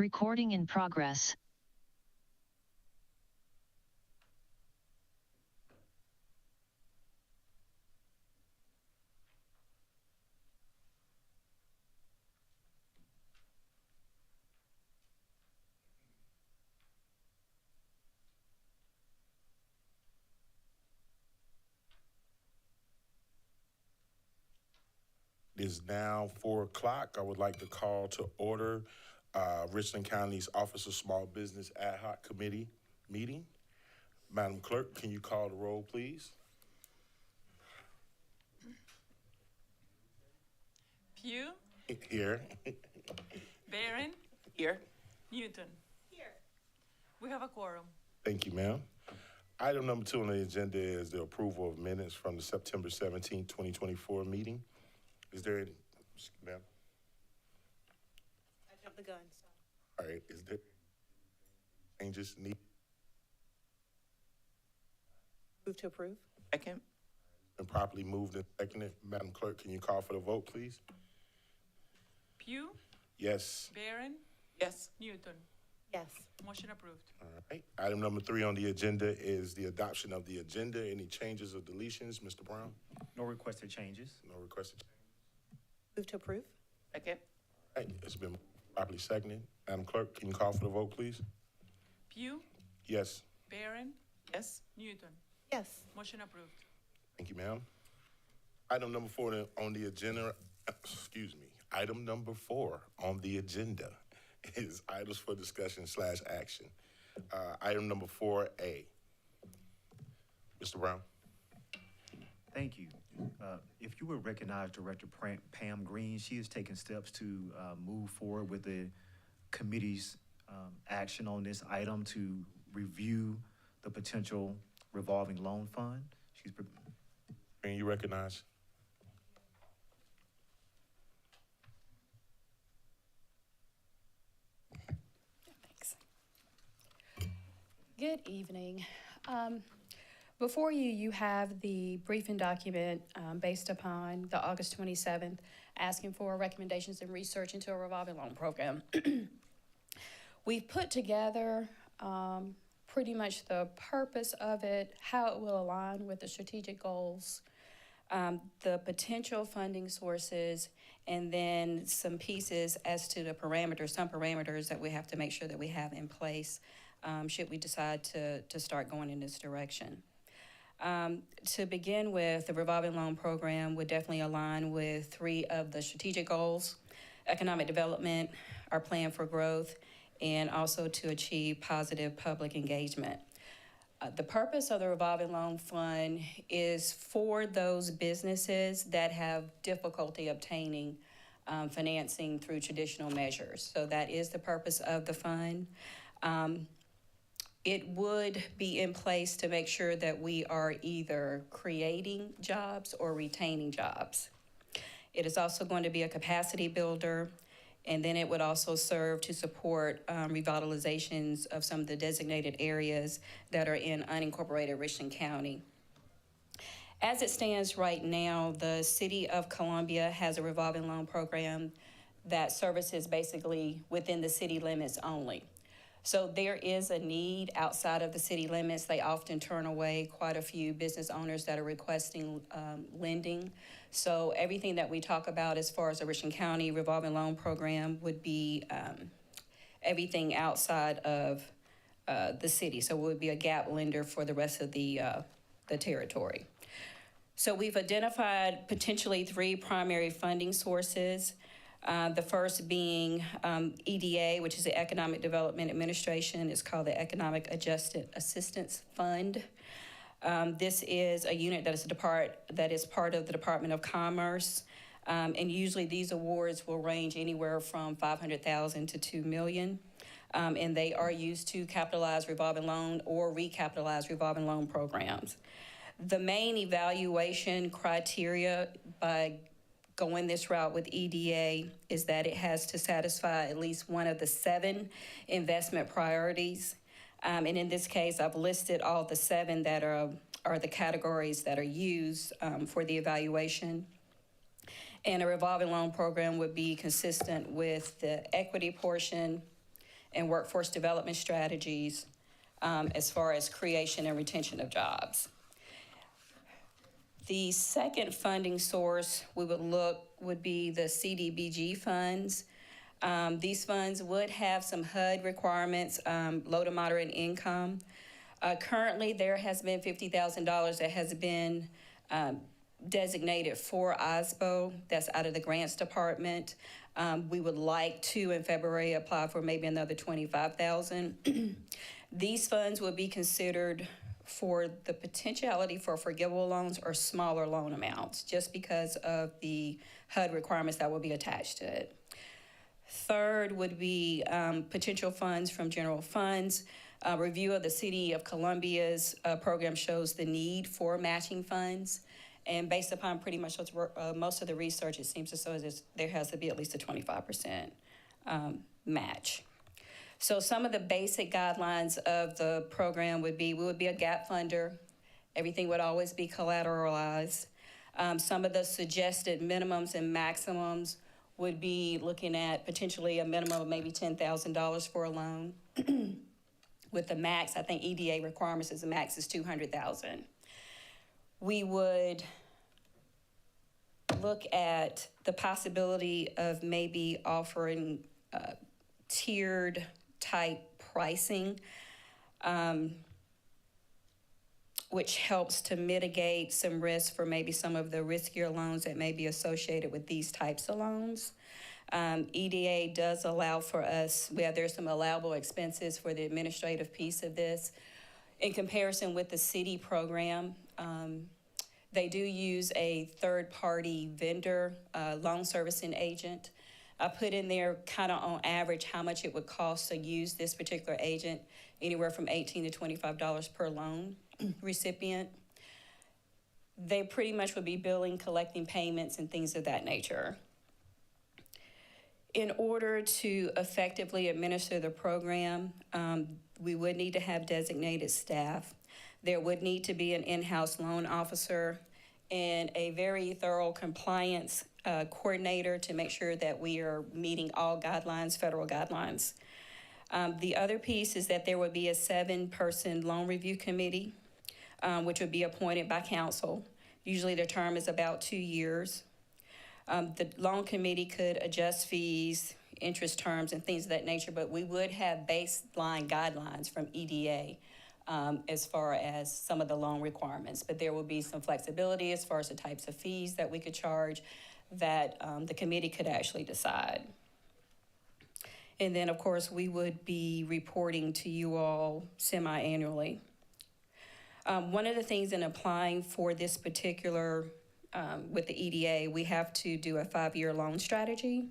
Recording in progress. It is now 4 o'clock. I would like to call to order Richland County's Office of Small Business Ad Hoc Committee meeting. Madam Clerk, can you call the roll, please? Pugh, Here. Barron, Here. Newton. Here. We have a quorum. Thank you, ma'am. Item number 2 on the agenda is the approval of minutes from the September 17, 2024 meeting. Is there any, ma'am? I jumped the gun. All right, is there changes need? Move to approve. Second. Been properly moved and seconded. Madam Clerk, can you call for the vote, please? Pugh, Yes. Barron, Yes. Newton. Yes. Motion approved. All right. Item number 3 on the agenda is the adoption of the agenda. Any changes or deletions, Mr. Brown? No requested changes. No requested. Move to approve. Second. All right, it's been properly seconded. Madam Clerk, can you call for the vote, please? Pugh, Yes. Barron, Yes. Newton. Yes. Motion approved. Thank you, ma'am. Item number 4 on the agenda, Item number 4 on the agenda is items for discussion / action. Item number 4A. Mr. Brown? Thank you. If you would recognize Director Pam Green, she is taking steps to move forward with the committee's action on this item to review the potential revolving loan fund. Can you recognize? Thanks. Good evening. Before you, you have the briefing document based upon the August 27th, asking for recommendations and research into a revolving loan program. We've put together pretty much the purpose of it, how it will align with the strategic goals, the potential funding sources, and then some pieces as to the parameters, some parameters that we have to make sure that we have in place should we decide to start going in this direction. To begin with, the revolving loan program would definitely align with 3 of the strategic goals: economic development, our plan for growth, and also to achieve positive public engagement. The purpose of the revolving loan fund is for those businesses that have difficulty obtaining financing through traditional measures. So that is the purpose of the fund. It would be in place to make sure that we are either creating jobs or retaining jobs. It is also going to be a capacity builder, and then it would also serve to support revitalizations of some of the designated areas that are in unincorporated Richland County. As it stands right now, the City of Columbia has a revolving loan program that services basically within the city limits only. So there is a need outside of the city limits. They often turn away quite a few business owners that are requesting lending. So everything that we talk about as far as the Richland County revolving loan program would be everything outside of the city. So it would be a gap lender for the rest of the territory. So we've identified potentially 3 primary funding sources. The first being EDA, which is the Economic Development Administration. It's called the Economic Adjusted Assistance Fund. This is a unit that is part of the Department of Commerce, and usually these awards will range anywhere from $500,000 to $2 million, and they are used to capitalize revolving loan or recapitalize revolving loan programs. The main evaluation criteria by going this route with EDA is that it has to satisfy at least one of the 7 investment priorities. And in this case, I've listed all the 7 that are the categories that are used for the evaluation. And a revolving loan program would be consistent with the equity portion, and workforce development strategies as far as creation and retention of jobs. The second funding source we would be the CDBG funds. These funds would have some HUD requirements, low to moderate income. Currently, there has been $50,000 that has been designated for OSBO. That's out of the grants department. We would like to, in February, apply for maybe another $25,000. These funds would be considered for the potentiality for forgivable loans or smaller loan amounts, just because of the HUD requirements that will be attached to it. Third would be potential funds from general funds. A review of the City of Columbia's program shows the need for matching funds. And based upon pretty much most of the research, it seems as though there has to be at least a 25% match. So some of the basic guidelines of the program would be, we would be a gap funder. Everything would always be collateralized. Some of the suggested minimums and maximums would be looking at potentially a minimum of maybe $10,000 for a loan. With the max, I think EDA requirements is the max is $200,000. We would look at the possibility of maybe offering tiered type pricing, which helps to mitigate some risk for maybe some of the riskier loans that may be associated with these types of loans. EDA does allow for us, there's some allowable expenses for the administrative piece of this. In comparison with the city program, they do use a third-party vendor, loan servicing agent. I put in there kind of on average how much it would cost to use this particular agent, anywhere from $18 to $25 per loan recipient. They pretty much would be billing, collecting payments, and things of that nature. In order to effectively administer the program, we would need to have designated staff. There would need to be an in-house loan officer and a very thorough compliance coordinator to make sure that we are meeting all guidelines, federal guidelines. The other piece is that there would be a 7-person loan review committee, which would be appointed by council. Usually their term is about 2 years. The loan committee could adjust fees, interest terms, and things of that nature, but we would have baseline guidelines from EDA as far as some of the loan requirements. But there will be some flexibility as far as the types of fees that we could charge that the committee could actually decide. And then, of course, we would be reporting to you all semi-annually. One of the things in applying for this particular with the EDA, we have to do a 5-year loan strategy.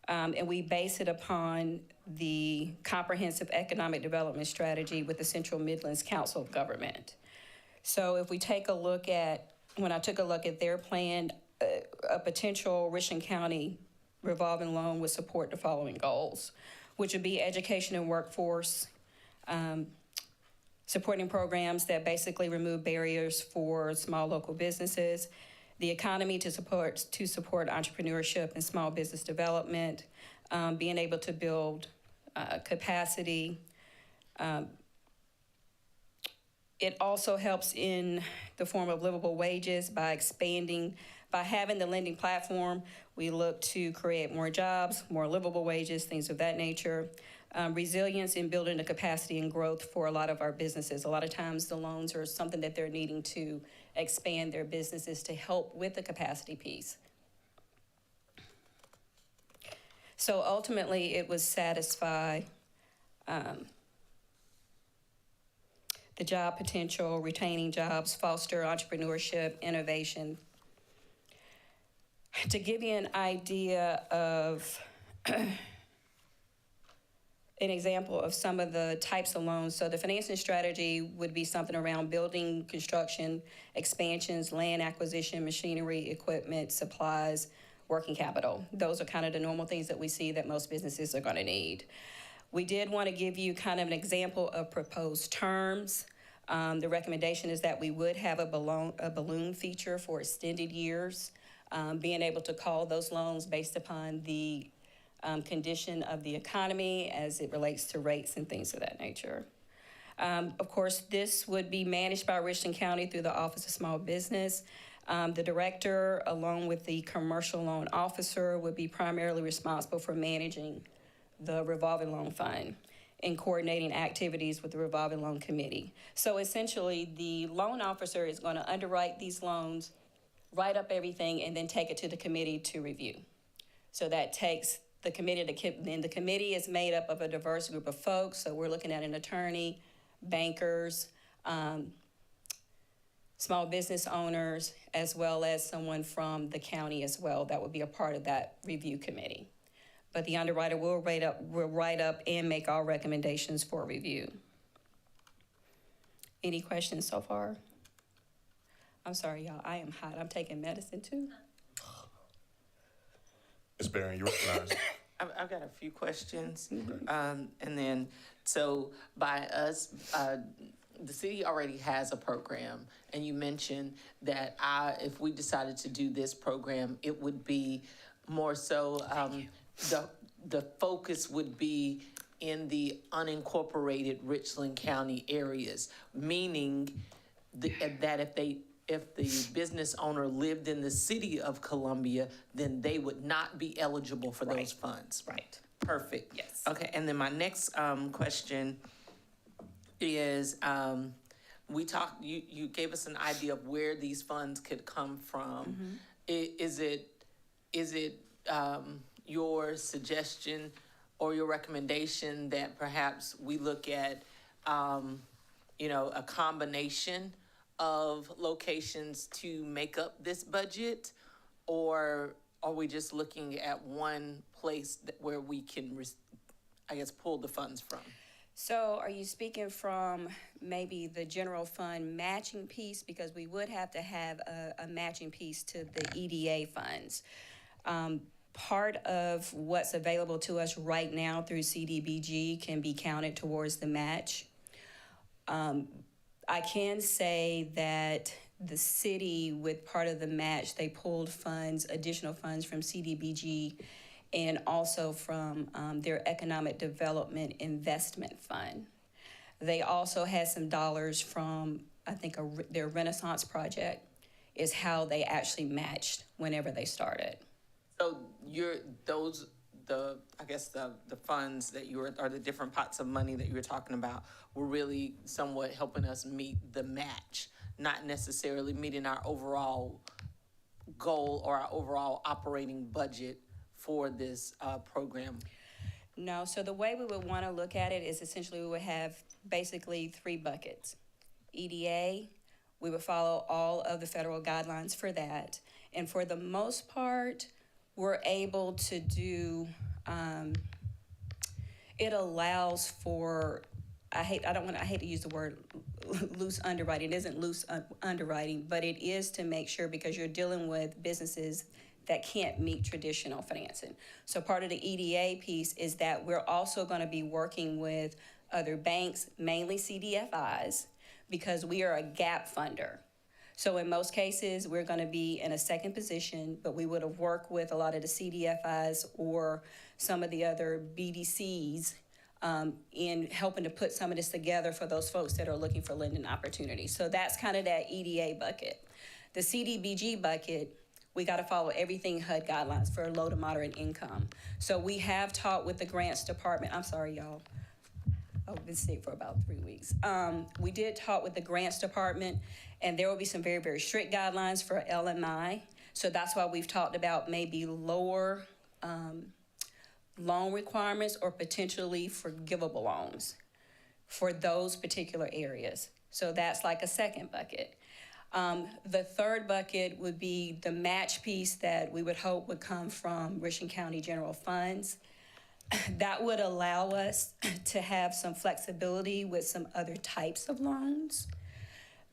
And we base it upon the Comprehensive Economic Development Strategy with the Central Midlands Council of Government. So if we take a look at, when I took a look at their plan, a potential Richland County revolving loan would support the following goals, which would be education and workforce, supporting programs that basically remove barriers for small local businesses, the economy to support entrepreneurship and small business development, being able to build capacity. It also helps in the form of livable wages by expanding, by having the lending platform, we look to create more jobs, more livable wages, things of that nature. Resilience in building the capacity and growth for a lot of our businesses. A lot of times the loans are something that they're needing to expand their businesses to help with the capacity piece. So ultimately it would satisfy the job potential, retaining jobs, foster entrepreneurship, innovation. To give you an idea of an example of some of the types of loans. So the financing strategy would be something around building, construction, expansions, land acquisition, machinery, equipment, supplies, working capital. Those are kind of the normal things that we see that most businesses are going to need. We did want to give you kind of an example of proposed terms. The recommendation is that we would have a balloon feature for extended years, being able to call those loans based upon the condition of the economy as it relates to rates and things of that nature. Of course, this would be managed by Richland County through the Office of Small Business. The director, along with the commercial loan officer, would be primarily responsible for managing the revolving loan fund and coordinating activities with the revolving loan committee. So essentially, the loan officer is going to underwrite these loans, write up everything, and then take it to the committee to review. So that takes the committee, and the committee is made up of a diverse group of folks. So we're looking at an attorney, bankers, small business owners, as well as someone from the county as well that would be a part of that review committee. But the underwriter will write up and make all recommendations for review. Any questions so far? I'm sorry, y'all, I am hot. I'm taking medicine too. Ms. Barron, you recognize. I've got a few questions. And then, so by us, the city already has a program, and you mentioned that if we decided to do this program, it would be more so, the focus would be in the unincorporated Richland County areas, meaning that if the business owner lived in the city of Columbia, then they would not be eligible for those funds. Right. Perfect. Yes. Okay, and then my next question is, you gave us an idea of where these funds could come from. Is it your suggestion or your recommendation that perhaps we look at, a combination of locations to make up this budget? Or are we just looking at one place where we can, pull the funds from? So are you speaking from maybe the general fund matching piece? Because we would have to have a matching piece to the EDA funds. Part of what's available to us right now through CDBG can be counted towards the match. I can say that the city, with part of the match, they pulled additional funds from CDBG and also from their Economic Development Investment Fund. They also had some dollars from, I think, their Renaissance project is how they actually matched whenever they started. So the funds that or the different pots of money that you were talking about were really somewhat helping us meet the match, not necessarily meeting our overall goal or our overall operating budget for this program. No, so the way we would want to look at it is essentially we would have basically 3 buckets. EDA, we would follow all of the federal guidelines for that. And for the most part, we're able to do, it allows for, I hate to use the word loose underwriting. It isn't loose underwriting, but it is to make sure, because you're dealing with businesses that can't meet traditional financing. So part of the EDA piece is that we're also going to be working with other banks, mainly CDFIs, because we are a gap funder. So in most cases, we're going to be in a second position, but we would have worked with a lot of the CDFIs or some of the other BDCs in helping to put some of this together for those folks that are looking for lending opportunities. So that's kind of that EDA bucket. The CDBG bucket, we got to follow everything HUD guidelines for low to moderate income. So we have talked with the grants department. I'm sorry, y'all. I've been sick for about 3 weeks. We did talk with the grants department, and there will be some very, very strict guidelines for LMI. So that's why we've talked about maybe lower loan requirements or potentially forgivable loans for those particular areas. So that's like a second bucket. The third bucket would be the match piece that we would hope would come from Richland County General Funds. That would allow us to have some flexibility with some other types of loans.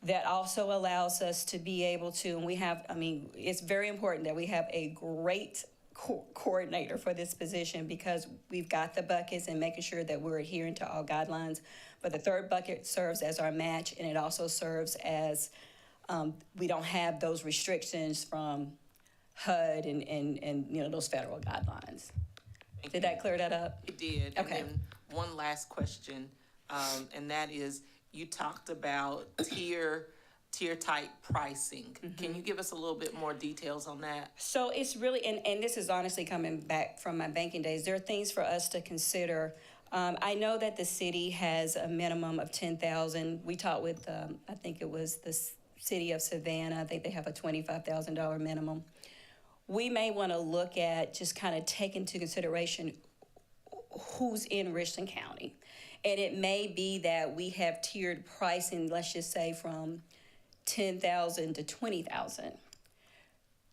That also allows us to be able to, and we have, it's very important that we have a great coordinator for this position, because we've got the buckets and making sure that we're adhering to all guidelines. But the third bucket serves as our match, and it also serves as, we don't have those restrictions from HUD and those federal guidelines. Did that clear that up? It did. Okay. And then one last question, and that is, you talked about tier type pricing. Can you give us a little bit more details on that? So it's really, and this is honestly coming back from my banking days, there are things for us to consider. I know that the city has a minimum of 10,000. We talked with, I think it was the city of Savannah. I think they have a $25,000 minimum. We may want to look at just kind of take into consideration who's in Richland County. And it may be that we have tiered pricing, let's just say from 10,000 to 20,000.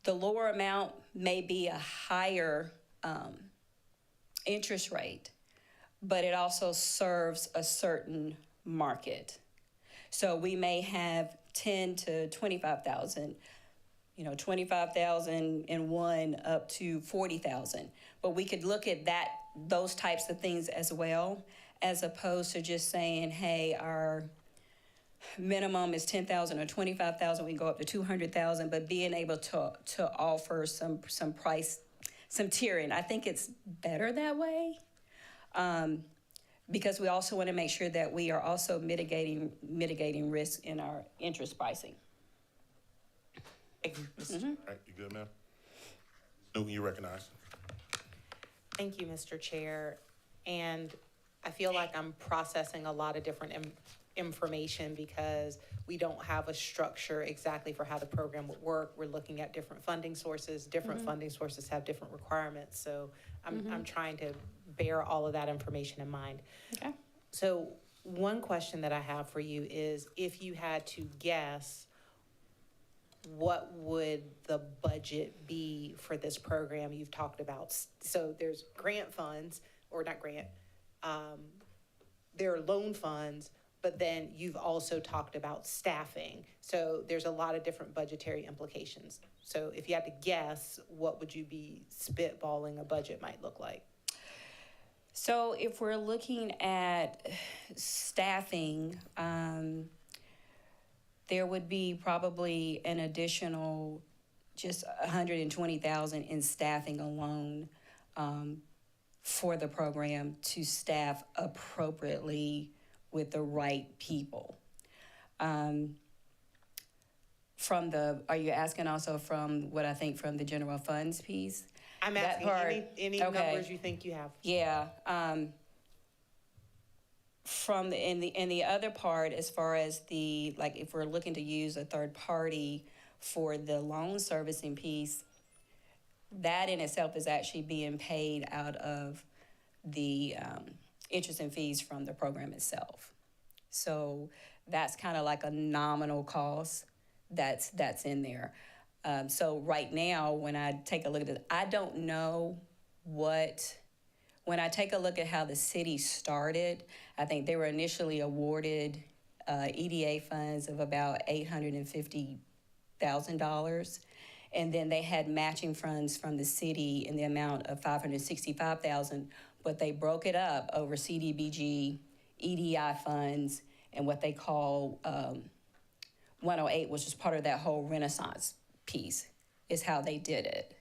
The lower amount may be a higher interest rate, but it also serves a certain market. So we may have 10 to 25,000, 25,000 in one up to 40,000. But we could look at those types of things as well, as opposed to just saying, hey, our minimum is 10,000 or 25,000, we go up to 200,000, but being able to offer some price, some tiering. I think it's better that way, because we also want to make sure that we are also mitigating risk in our interest pricing. Thank you, Mr. All right, you good, ma'am? Newton, you recognize. Thank you, Mr. Chair. And I feel like I'm processing a lot of different information because we don't have a structure exactly for how the program would work. We're looking at different funding sources. Different funding sources have different requirements. So I'm trying to bear all of that information in mind. Okay. So one question that I have for you is, if you had to guess, what would the budget be for this program you've talked about? So there's grant funds, or not grant, there are loan funds, but then you've also talked about staffing. So there's a lot of different budgetary implications. So if you had to guess, what would you be spitballing a budget might look like? So if we're looking at staffing, there would be probably an additional just 120,000 in staffing alone for the program to staff appropriately with the right people. Are you asking also from what I think from the general funds piece? I'm That asking part, any okay. numbers you think you have. Yeah. From the other part, as far as if we're looking to use a third party for the loan servicing piece, that in itself is actually being paid out of the interest and fees from the program itself. So that's kind of like a nominal cost that's in there. So right now, when I take a look at this, I don't know when I take a look at how the city started, I think they were initially awarded EDA funds of about $850,000. And then they had matching funds from the city in the amount of $565,000, but they broke it up over CDBG, EDI funds, and what they call 108, which is part of that whole Renaissance piece, is how they did it.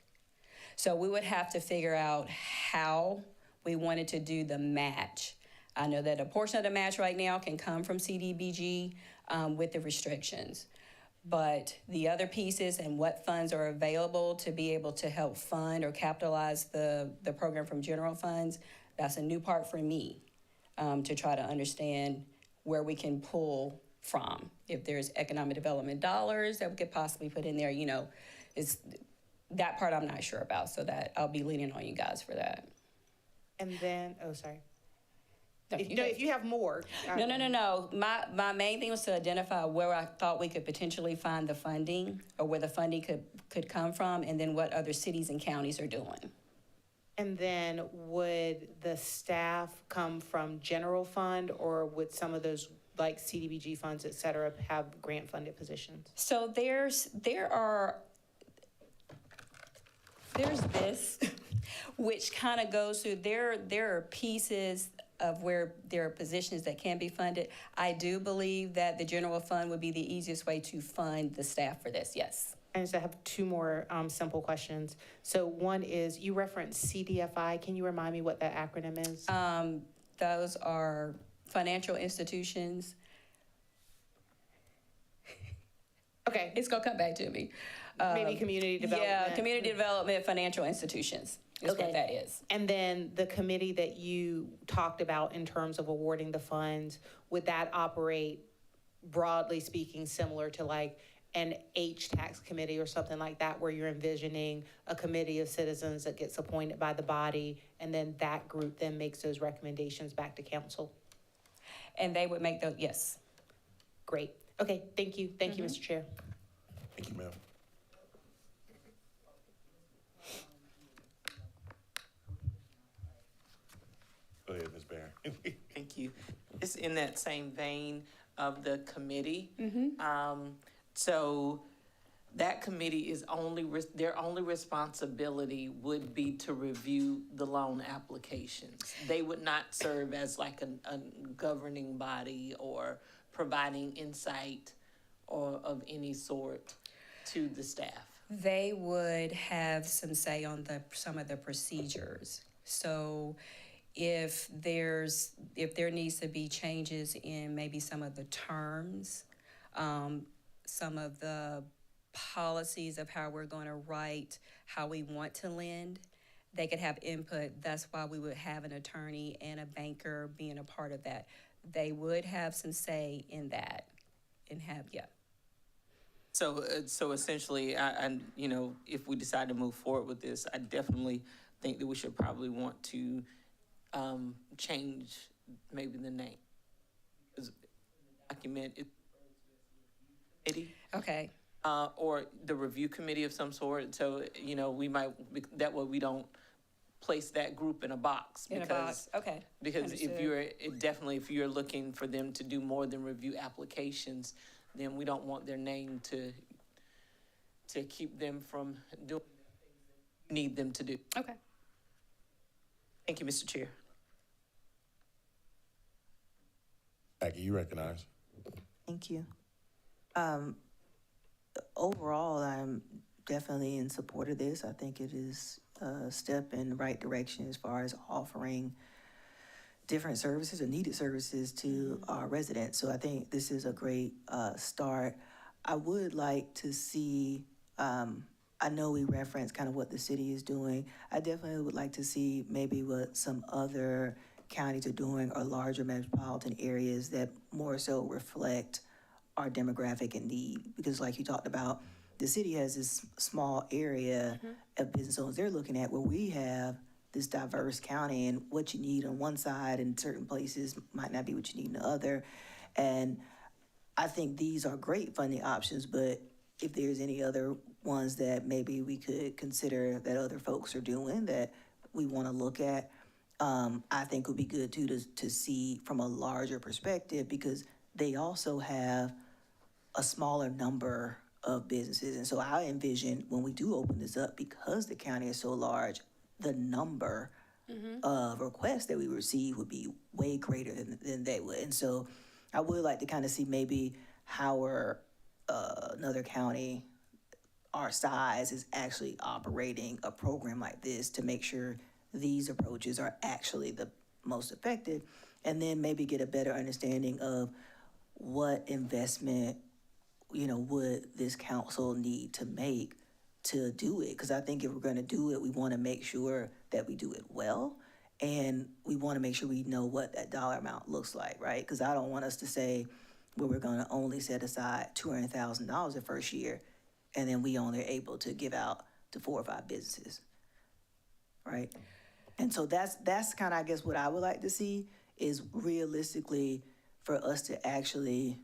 So we would have to figure out how we wanted to do the match. I know that a portion of the match right now can come from CDBG with the restrictions. But the other pieces and what funds are available to be able to help fund or capitalize the program from general funds, that's a new part for me to try to understand where we can pull from. If there's economic development dollars that we could possibly put in there, it's that part I'm not sure about, so that I'll be leaning on you guys for that. And then, oh, sorry. No, If you have more. No. My main thing was to identify where I thought we could potentially find the funding, or where the funding could come from, and then what other cities and counties are doing. And then would the staff come from general fund, or would some of those like CDBG funds, et cetera, have grant funded positions? So there's this, which kind of goes through, there are pieces of where there are positions that can be funded. I do believe that the general fund would be the easiest way to fund the staff for this, yes. I just have two more simple questions. So one is, you referenced CDFI. Can you remind me what that acronym is? Those are financial institutions. Okay, It's gonna come back to me. maybe community development. Yeah, community development, financial institutions is Okay. what that is. And then the committee that you talked about in terms of awarding the funds, would that operate, broadly speaking, similar to like an H-tax committee or something like that, where you're envisioning a committee of citizens that gets appointed by the body, and then that group then makes those recommendations back to council? And they would make those, yes. Great. Okay, thank you. Thank you, Mr. Chair. Thank you, ma'am. Go ahead, Ms. Barron. Thank you. It's in that same vein of the committee. So that committee is their only responsibility would be to review the loan applications. They would not serve as like a governing body or providing insight or of any sort to the staff. They would have some say on some of the procedures. So if there needs to be changes in maybe some of the terms, some of the policies of how we're going to write, how we want to lend, they could have input. That's why we would have an attorney and a banker being a part of that. They would have some say in that and have, yeah. So essentially, if we decide to move forward with this, I definitely think that we should probably want to change maybe the name. Document it, committee, Okay. or the review committee of some sort. So, we might, that way we don't place that group in a box. In a box, okay. Because Understood. if you're looking for them to do more than review applications, then we don't want their name to keep them from doing what we need them to do. Okay. Thank you, Mr. Chair. Jackie, you recognize? Thank you. Overall, I'm definitely in support of this. I think it is a step in the right direction as far as offering different services or needed services to our residents. So I think this is a great start. I would like to see, I know we referenced kind of what the city is doing. I definitely would like to see maybe what some other counties are doing or larger metropolitan areas that more so reflect our demographic and need. Because like you talked about, the city has this small area of business owners they're looking at, where we have this diverse county, and what you need on one side in certain places might not be what you need in the other. And I think these are great funding options, but if there's any other ones that maybe we could consider that other folks are doing that we want to look at, I think would be good too to see from a larger perspective, because they also have a smaller number of businesses. And so I envision when we do open this up, because the county is so large, the number of requests that we receive would be way greater than they would. And so I would like to kind of see maybe how another county our size is actually operating a program like this to make sure these approaches are actually the most effective, and then maybe get a better understanding of what investment, would this council need to make to do it. Because I think if we're going to do it, we want to make sure that we do it well, and we want to make sure we know what that dollar amount looks like, right? Because I don't want us to say, well, we're going to only set aside $200,000 the first year, and then we only are able to give out to 4 or 5 businesses, right? And so that's kind of, I guess, what I would like to see is realistically for us to actually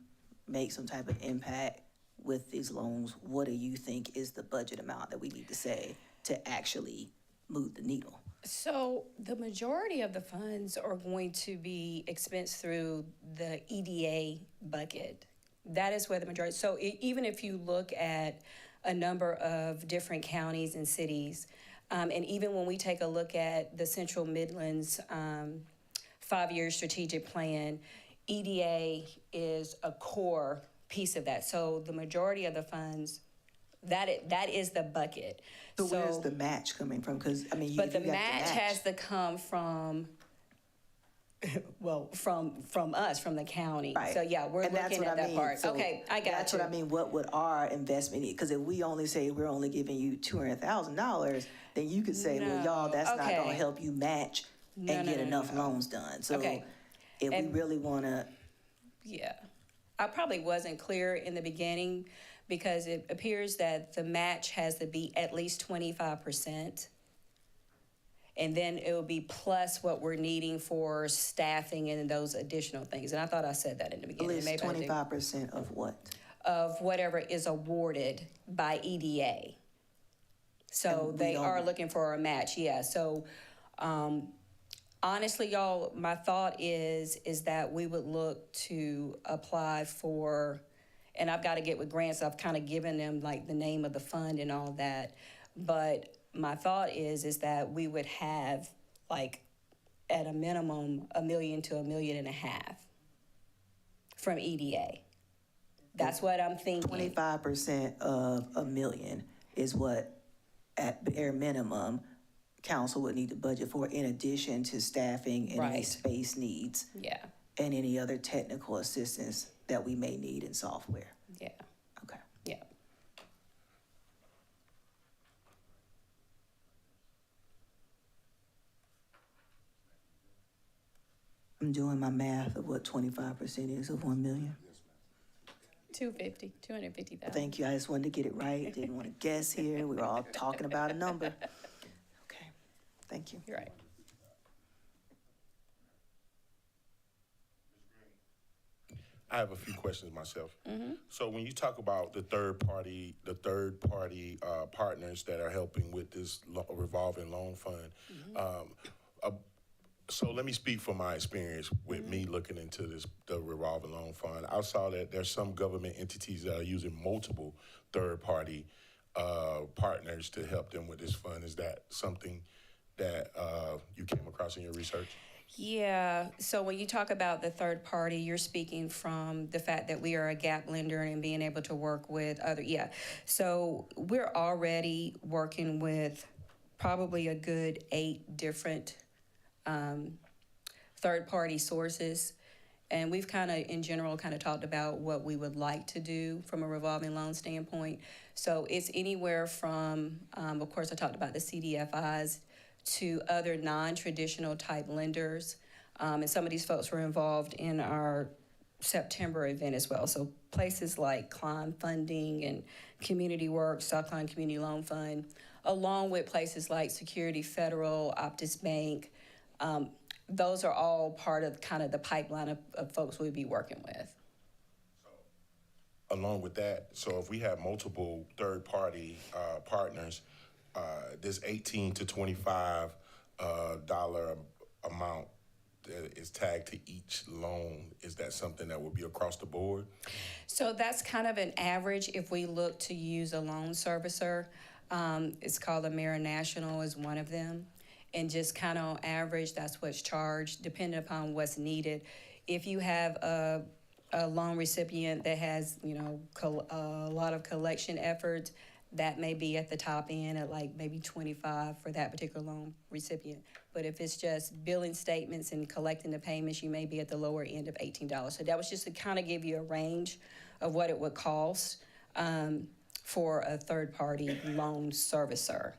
make some type of impact with these loans. What do you think is the budget amount that we need to say to actually move the needle? So the majority of the funds are going to be expensed through the EDA bucket. That is where the majority, so even if you look at a number of different counties and cities, and even when we take a look at the Central Midlands 5-year strategic plan, EDA is a core piece of that. So the majority of the funds That is the bucket. So where's the match coming from? Because, I mean, But if the you got match has to come from, well, from us, from the county. Right. So, yeah, we're And that's looking what at I that mean. part. So Okay, I got you. That's what I mean. What would our investment need? Because if we only say we're only giving you $200,000, then you could say, well, y'all, that's not okay. gonna help you match No, and no, get no, enough no. loans done. So Okay. if we And- really wanna, Yeah. I probably wasn't clear in the beginning because it appears that the match has to be at least 25%. And then it will be plus what we're needing for staffing and those additional things. And I thought I said that in the at beginning. least Maybe I didn't. 25% of what? Of whatever is awarded by EDA. So And we they don't- are looking for a match, yeah. So, honestly, y'all, my thought is that we would look to apply for, and I've got to get with grants, I've kind of given them like the name of the fund and all that. But my thought is that we would have like at a minimum $1 million to $1.5 million from EDA. That's what I'm thinking. 25% of $1 million is what, at bare minimum, council would need to budget for in addition to staffing and any Right. space needs Yeah, and any other technical assistance that we may need in software. yeah, Okay. yeah. I'm doing my math of what 25% is of 1 million. 250,000. Thank you. I just wanted to get it right. Didn't want to guess here. We were all talking about a number. Okay. Thank you. You're right. I have a few questions myself. So when you talk about the third party partners that are helping with this revolving loan fund, so let me speak from my experience with me looking into the revolving loan fund. I saw that there's some government entities that are using multiple third party partners to help them with this fund. Is that something that you came across in your research? Yeah, so when you talk about the third party, you're speaking from the fact that we are a gap lender and being able to work with other, yeah. So we're already working with probably a good 8 different third-party sources. And we've kind of, in general, kind of talked about what we would like to do from a revolving loan standpoint. So it's anywhere from, of course, I talked about the CDFIs to other non-traditional type lenders. And some of these folks were involved in our September event as well. So places like Klein Funding and Community Works, South Klein Community Loan Fund, along with places like Security Federal, Optus Bank. Those are all part of kind of the pipeline of folks we'd be working with. Along with that, so if we have multiple third-party partners, this $18 to $25 dollar amount that is tagged to each loan, is that something that would be across the board? So that's kind of an average if we look to use a loan servicer. It's called AmeriNational is one of them. And just kind of on average, that's what's charged, depending upon what's needed. If you have a loan recipient that has, a lot of collection efforts, that may be at the top end at like maybe 25 for that particular loan recipient. But if it's just billing statements and collecting the payments, you may be at the lower end of $18. So that was just to kind of give you a range of what it would cost for a third-party loan servicer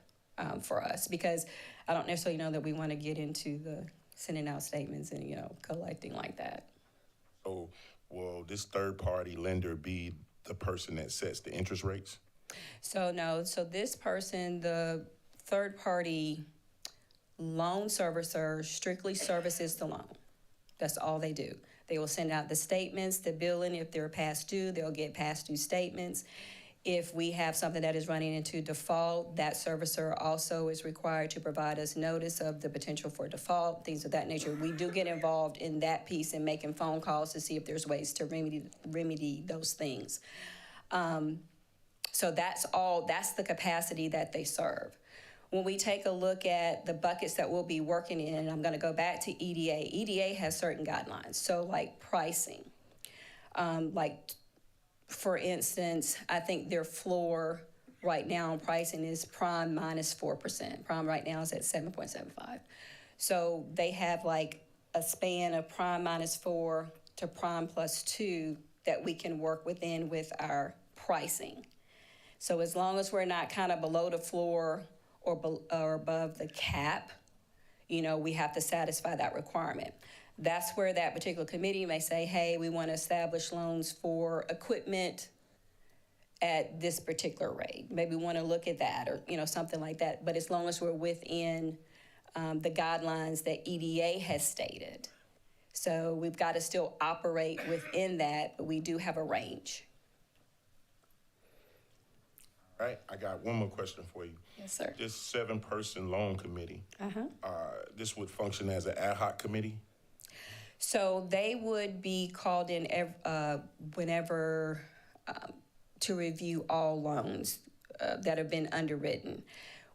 for us. Because I don't necessarily know that we want to get into the sending out statements and, collecting like that. So will this third-party lender be the person that sets the interest rates? So no, so this person, the third-party loan servicer strictly services the loan. That's all they do. They will send out the statements, the billing. If they're past due, they'll get past due statements. If we have something that is running into default, that servicer also is required to provide us notice of the potential for default, things of that nature. We do get involved in that piece and making phone calls to see if there's ways to remedy those things. So that's the capacity that they serve. When we take a look at the buckets that we'll be working in, and I'm gonna go back to EDA. EDA has certain guidelines, so like pricing. For instance, I think their floor right now on pricing is prime minus 4%. Prime right now is at 7.75. So they have like a span of prime minus 4 to prime plus 2 that we can work within with our pricing. So as long as we're not kind of below the floor or above the cap, you know, we have to satisfy that requirement. That's where that particular committee may say, hey, we want to establish loans for equipment at this particular rate. Maybe we want to look at that or, you know, something like that. But as long as we're within the guidelines that EDA has stated. So we've got to still operate within that, but we do have a range. All right, I got one more question for you. Yes, sir. This 7-person loan committee, this would function as an ad hoc committee? So they would be called in whenever to review all loans that have been underwritten.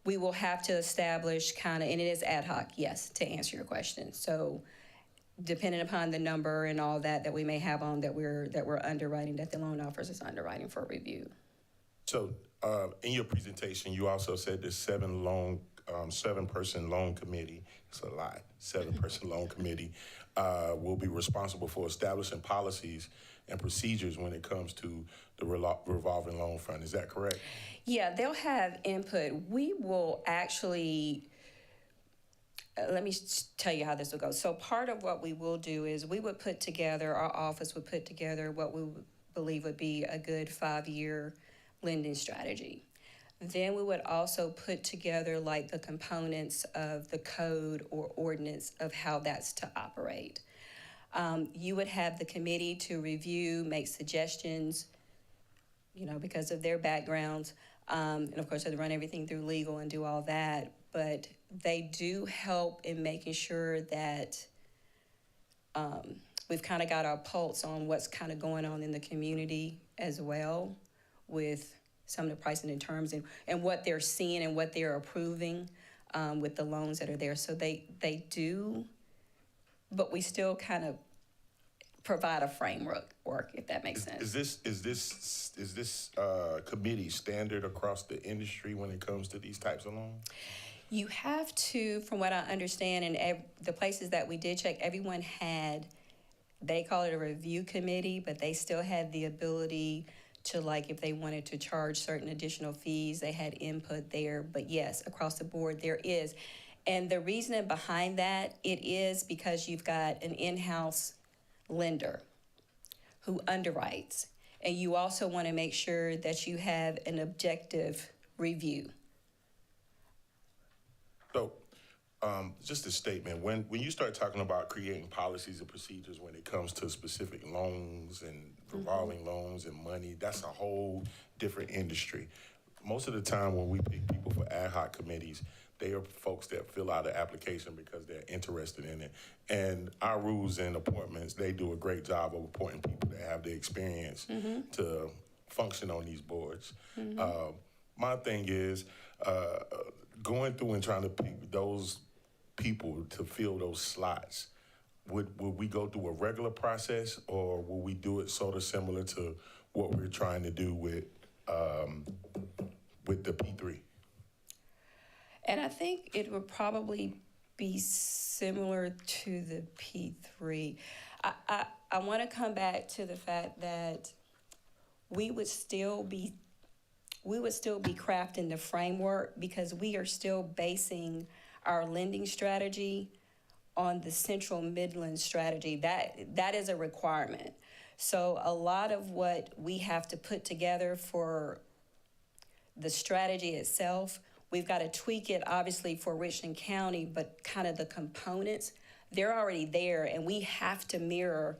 We will have to establish kind of, and it is ad hoc, yes, to answer your question. So depending upon the number and all that we may have on that we're underwriting, that the loan officer is underwriting for review. So, in your presentation, you also said this 7-person loan committee, it's a lot, 7-person loan committee, will be responsible for establishing policies and procedures when it comes to the revolving loan fund. Is that correct? Yeah, they'll have input. We will actually, let me tell you how this will go. So part of what we will do is we would put together, our office would put together what we believe would be a good 5-year lending strategy. Then we would also put together like the components of the code or ordinance of how that's to operate. You would have the committee to review, make suggestions, you know, because of their backgrounds. And of course, they run everything through legal and do all that. But they do help in making sure that we've kind of got our pulse on what's kind of going on in the community as well, with some of the pricing and terms and what they're seeing and what they're approving with the loans that are there. So they do, but we still kind of provide a framework, if that makes sense. Is this committee standard across the industry when it comes to these types of loans? You have to, from what I understand, and the places that we did check, everyone had, they call it a review committee, but they still had the ability to, like, if they wanted to charge certain additional fees, they had input there. But yes, across the board there is. And the reasoning behind that, it is because you've got an in-house lender who underwrites. And you also want to make sure that you have an objective review. So, just a statement, when you start talking about creating policies and procedures when it comes to specific loans and revolving loans and money, that's a whole different industry. Most of the time when we pick people for ad hoc committees, they are folks that fill out an application because they're interested in it. And our rules and appointments, they do a great job of appointing people that have the experience to function on these boards. My thing is going through and trying to pick those people to fill those slots. Would we go through a regular process, or will we do it sort of similar to what we're trying to do with the P3? And I think it would probably be similar to the P3. I want to come back to the fact that we would still be crafting the framework, because we are still basing our lending strategy on the Central Midland strategy. That is a requirement. So a lot of what we have to put together for the strategy itself, we've got to tweak it, obviously, for Richland County, but kind of the components, they're already there, and we have to mirror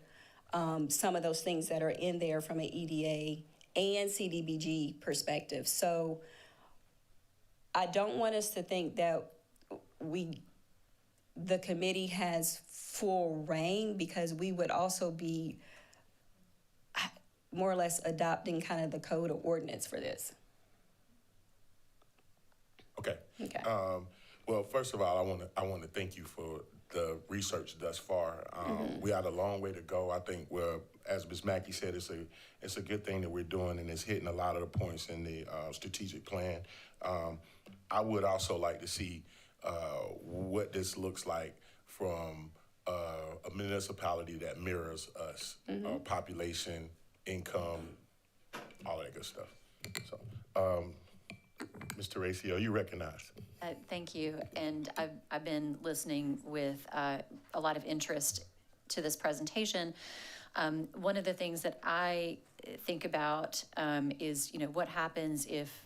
some of those things that are in there from an EDA and CDBG perspective. So I don't want us to think that the committee has full reign, because we would also be more or less adopting kind of the code or ordinance for this. Okay. Okay. Well, first of all, I want to thank you for the research thus far. We had a long way to go. I think as Ms. Mackey said, it's a good thing that we're doing, and it's hitting a lot of the points in the strategic plan. I would also like to see what this looks like from a municipality that mirrors us, population, income, all that good stuff. So, Mr. Racio, you recognized. Thank you. And I've been listening with a lot of interest to this presentation. One of the things that I think about is, what happens if,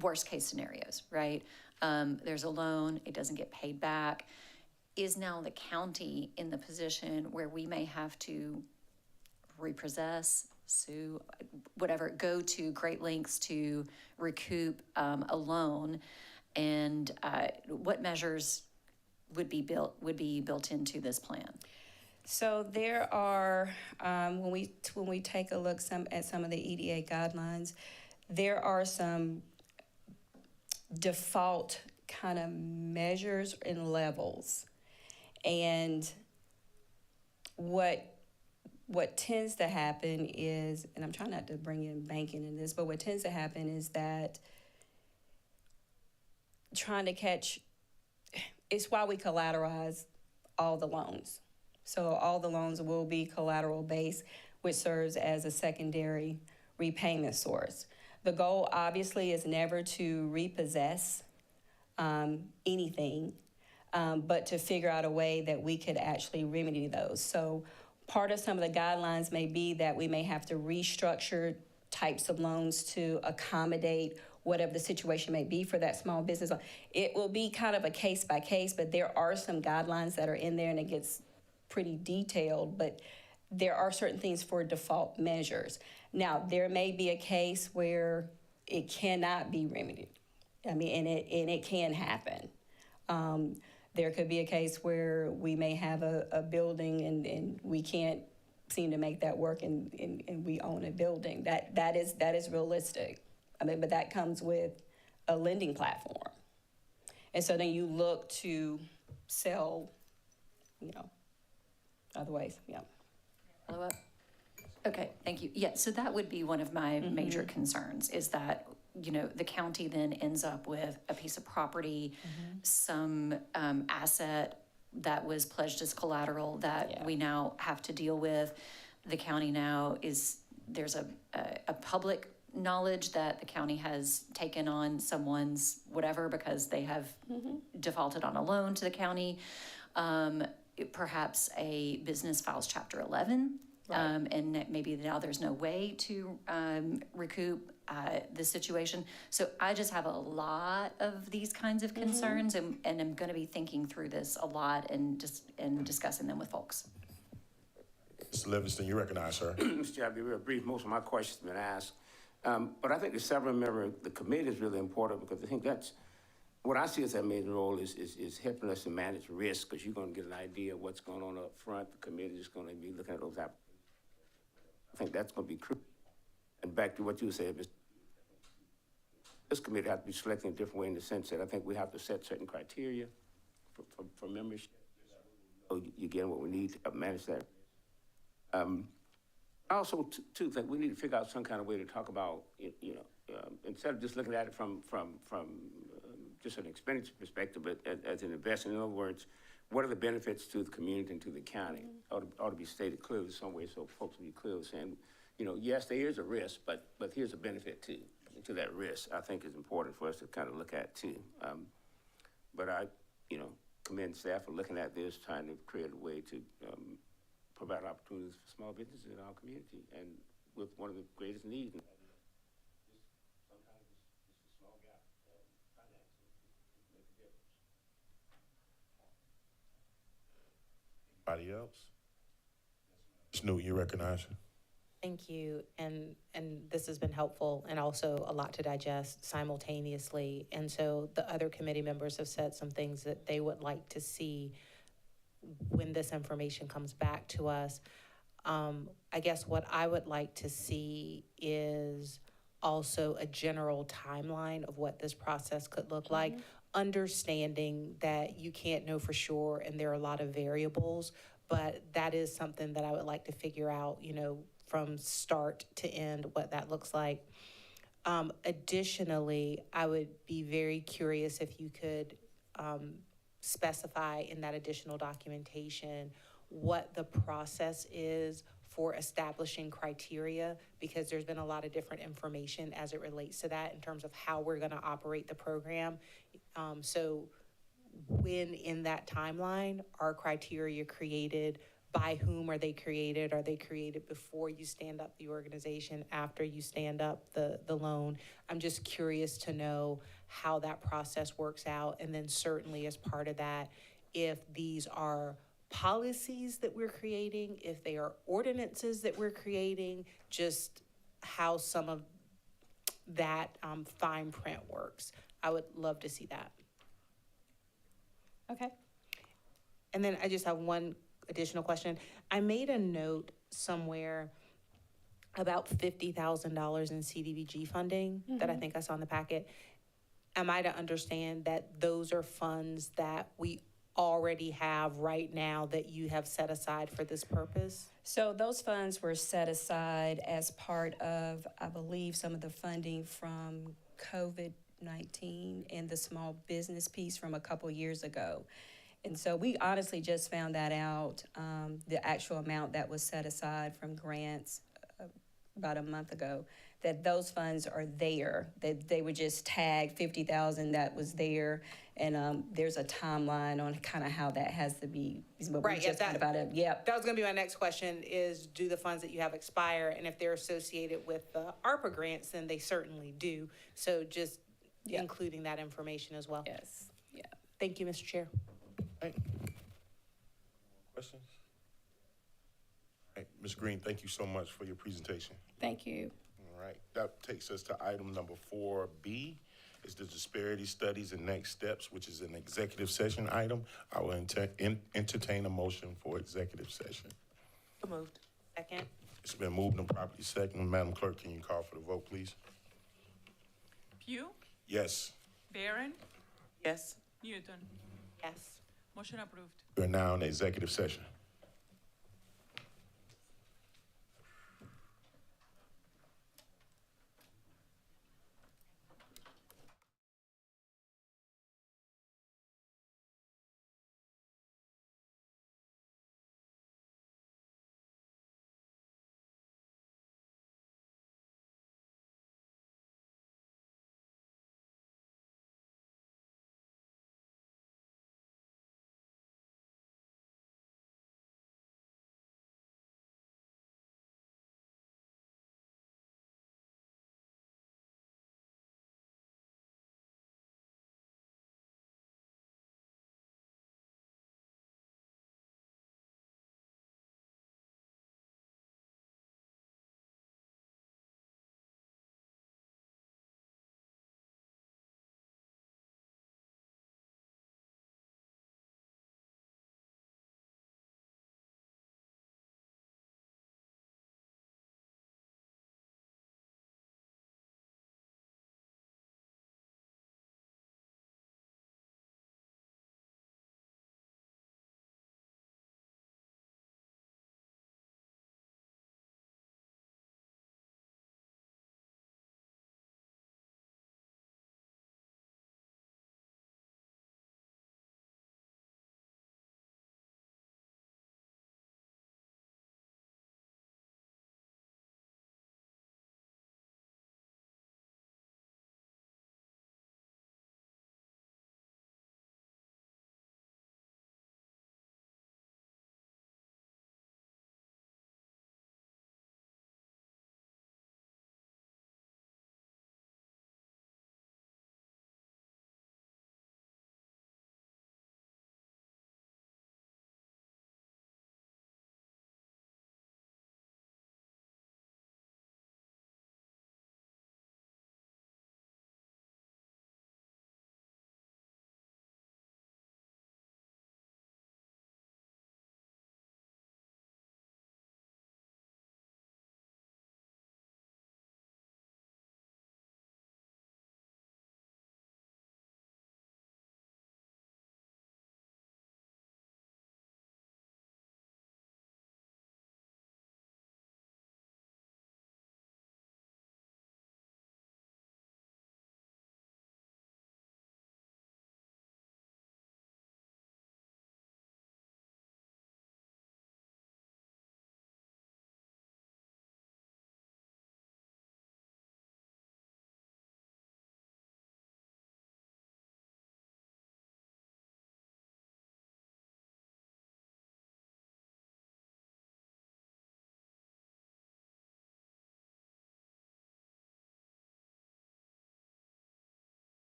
worst case scenarios, right? There's a loan, it doesn't get paid back. Is now the county in the position where we may have to repossess, sue, whatever, go to great lengths to recoup a loan? And what measures would be built into this plan? So there are, when we take a look at some of the EDA guidelines, there are some default kind of measures and levels. And what tends to happen is, and I'm trying not to bring in banking in this, but what tends to happen is that it's why we collateralize all the loans. So all the loans will be collateral based, which serves as a secondary repayment source. The goal obviously is never to repossess anything, but to figure out a way that we could actually remedy those. So part of some of the guidelines may be that we may have to restructure types of loans to accommodate whatever the situation may be for that small business. It will be kind of a case by case, but there are some guidelines that are in there, and it gets pretty detailed, but there are certain things for default measures. Now, there may be a case where it cannot be remedied. I mean, and it can happen. There could be a case where we may have a building and we can't seem to make that work, and we own a building. That is realistic. I mean, but that comes with a lending platform. And so then you look to sell, other ways, yeah. Follow up? Okay, thank you. Yeah, so that would be one of my major concerns, is that, the county then ends up with a piece of property, some asset that was pledged as collateral that we now have to deal with. The county now there's a public knowledge that the county has taken on someone's whatever because they have defaulted on a loan to the county. Perhaps a business files Chapter 11, and maybe now there's no way to recoup the situation. So I just have a lot of these kinds of concerns, and I'm going to be thinking through this a lot and discussing them with folks. Mr. Livingston, you recognize, sir. Mr. Chair, I'll be real brief. Most of my questions have been asked. But I think the several member, the committee is really important, because I think that's what I see as that major role is helping us to manage risk, because you're going to get an idea of what's going on up front. The committee is going to be looking at those applications. I think that's going to be crucial. And back to what you said, Mr. This committee has to be selected in a different way, in the sense that I think we have to set certain criteria for membership. So you get what we need to manage that. I also, too, think we need to figure out some kind of way to talk about, instead of just looking at it from just an expenditure perspective, but as an investment. In other words, what are the benefits to the community and to the county? Ought to be stated clearly some way, so folks will be clear saying, yes, there is a risk, but here's a benefit to that risk. I think is important for us to kind of look at too. But I, commend staff for looking at this, trying to create a way to provide opportunities for small businesses in our community, and with one of the greatest needs. Sometimes it's a small gap, financing to make a difference. Anybody else? Ms. Newton, you recognize? Thank you, and this has been helpful and also a lot to digest simultaneously. And so the other committee members have said some things that they would like to see when this information comes back to us. I guess what I would like to see is also a general timeline of what this process could look like. understanding that you can't know for sure and there are a lot of variables, but that is something that I would like to figure out, from start to end, what that looks like. Additionally, I would be very curious if you could specify in that additional documentation what the process is for establishing criteria, because there's been a lot of different information as it relates to that in terms of how we're going to operate the program. So when in that timeline are criteria created? By whom are they created? Are they created before you stand up the organization, after you stand up the loan? I'm just curious to know how that process works out. And then certainly as part of that, if these are policies that we're creating, if they are ordinances that we're creating, just how some of that fine print works. I would love to see that. Okay. And then I just have one additional question. I made a note somewhere about $50,000 in CDBG funding that I think I saw in the packet. Am I to understand that those are funds that we already have right now that you have set aside for this purpose? So those funds were set aside as part of, I believe, some of the funding from COVID-19 and the small business piece from a couple years ago. And so we honestly just found that out, the actual amount that was set aside from grants about a month ago, that those funds are there, that they would just tag 50,000 that was there. And there's a timeline on kind of how that has to be. But we Right, just kind of about it. Yep. That was gonna be my next question, is do the funds that you have expire? And if they're associated with the ARPA grants, then they certainly do. So just Yep. including that information as well. Yes. Yeah. Thank you, Mr. Chair. Hey. Questions? Hey, Ms. Green, thank you so much for your presentation. Thank you. All right, that takes us to item number 4B, is the disparity studies and next steps, which is an executive session item. I will entertain a motion for executive session. So moved. Second. It's been moved and properly second. Madam Clerk, can you call for the vote, please? Pugh, Yes, Barron, Yes. Newton. Yes. Motion approved. we're now in executive session.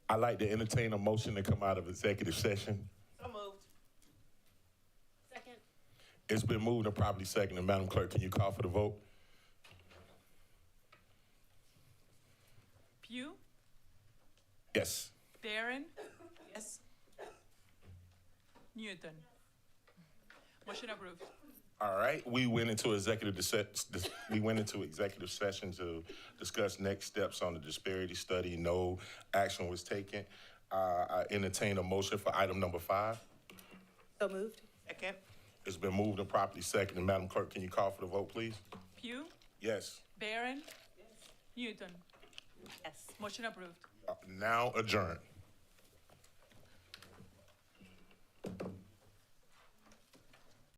I'd like to entertain a motion to come out of executive session. So moved. Second. It's been moved and properly seconded. Madam Clerk, can you call for the vote? Pugh, Yes. Barron. Yes. Newton. Motion approved. All right, we went into executive session to discuss next steps on the disparity study. No action was taken. I entertain a motion for item number 5. So moved. Second. It's been moved and properly seconded. Madam Clerk, can you call for the vote, please? Pugh, Yes. Barron. Newton. Yes. Motion approved. Now adjourned.